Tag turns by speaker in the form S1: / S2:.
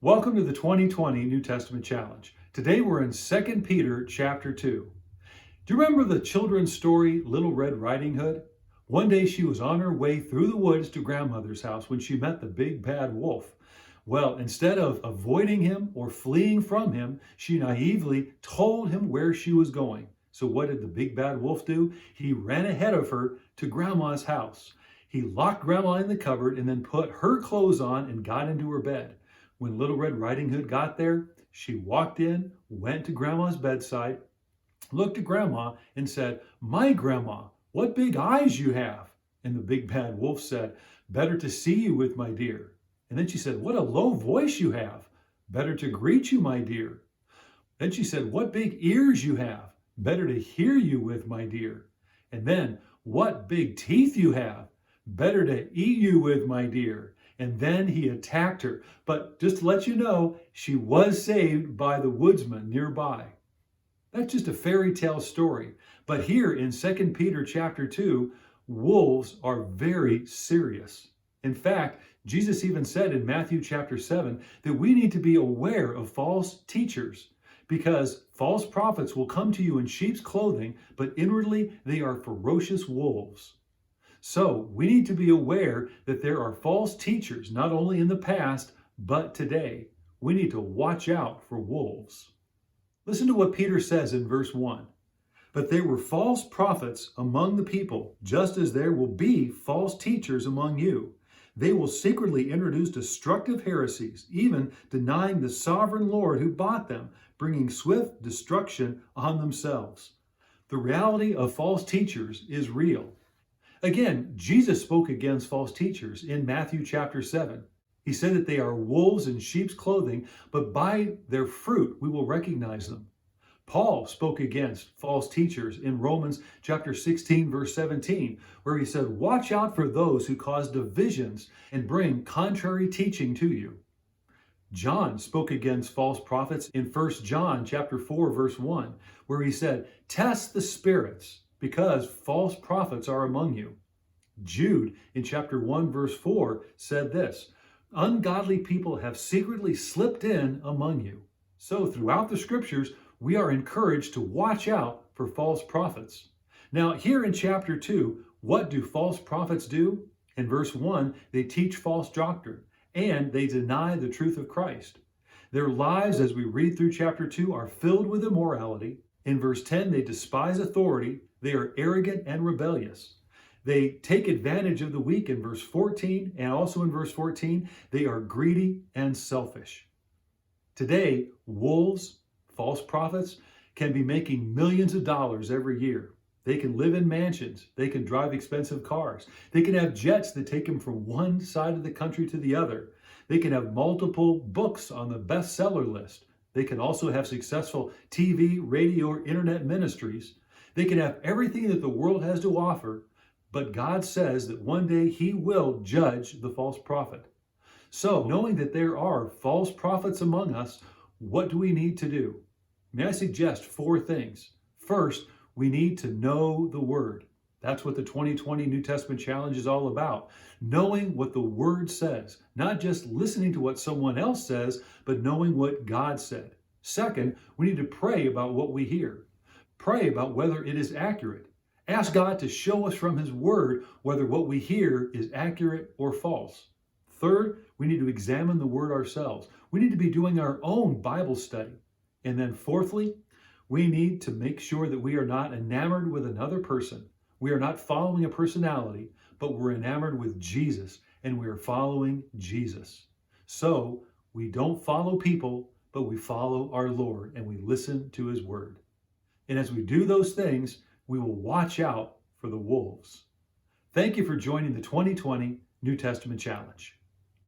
S1: Welcome to the 2020 New Testament Challenge. Today we're in 2 Peter chapter 2. Do you remember the children's story, Little Red Riding Hood? One day she was on her way through the woods to grandmother's house when she met the big bad wolf. Well, instead of avoiding him or fleeing from him, she naively told him where she was going. So what did the big bad wolf do? He ran ahead of her to grandma's house. He locked grandma in the cupboard and then put her clothes on and got into her bed. When Little Red Riding Hood got there, she walked in, went to grandma's bedside, looked at grandma and said, "My grandma, what big eyes you have." And the big bad wolf said, "Better to see you with, my dear." And then she said, "What a low voice you have. Better to greet you, my dear." Then she said, "What big ears you have. Better to hear you with, my dear." And then, "What big teeth you have. Better to eat you with, my dear." And then he attacked her. But just to let you know, she was saved by the woodsman nearby. That's just a fairy tale story. But here in 2 Peter chapter 2, wolves are very serious. In fact, Jesus even said in Matthew chapter 7 that we need to be aware of false teachers because false prophets will come to you in sheep's clothing, but inwardly they are ferocious wolves. So we need to be aware that there are false teachers, not only in the past, but today. We need to watch out for wolves. Listen to what Peter says in verse 1. "But there were false prophets among the people, just as there will be false teachers among you. They will secretly introduce destructive heresies, even denying the sovereign Lord who bought them, bringing swift destruction on themselves." The reality of false teachers is real. Again, Jesus spoke against false teachers in Matthew chapter 7. He said that they are wolves in sheep's clothing, but by their fruit we will recognize them. Paul spoke against false teachers in Romans chapter 16, verse 17, where he said, "Watch out for those who cause divisions and bring contrary teaching to you." John spoke against false prophets in 1 John chapter 4, verse 1, where he said, "Test the spirits, because false prophets are among you." Jude in chapter 1 verse 4 said this, "Ungodly people have secretly slipped in among you." So throughout the scriptures, we are encouraged to watch out for false prophets. Now here in chapter 2, what do false prophets do? In verse 1, they teach false doctrine and they deny the truth of Christ. Their lives, as we read through chapter 2, are filled with immorality. In verse 10, they despise authority. They are arrogant and rebellious. They take advantage of the weak in verse 14, and also in verse 14, they are greedy and selfish. Today, wolves, false prophets, can be making millions of dollars every year. They can live in mansions. They can drive expensive cars. They can have jets that take them from one side of the country to the other. They can have multiple books on the bestseller list. They can also have successful TV, radio, or internet ministries. They can have everything that the world has to offer, but God says that one day He will judge the false prophet. So, knowing that there are false prophets among us, what do we need to do? May I suggest 4 things? First, we need to know the Word. That's what the 2020 New Testament Challenge is all about. Knowing what the Word says, not just listening to what someone else says, but knowing what God said. Second, we need to pray about what we hear. Pray about whether it is accurate. Ask God to show us from His Word whether what we hear is accurate or false. Third, we need to examine the Word ourselves. We need to be doing our own Bible study. And then fourthly, we need to make sure that we are not enamored with another person. We are not following a personality, but we're enamored with Jesus and we are following Jesus. So we don't follow people, but we follow our Lord and we listen to His Word. And as we do those things, we will watch out for the wolves. Thank you for joining the 2020 New Testament Challenge.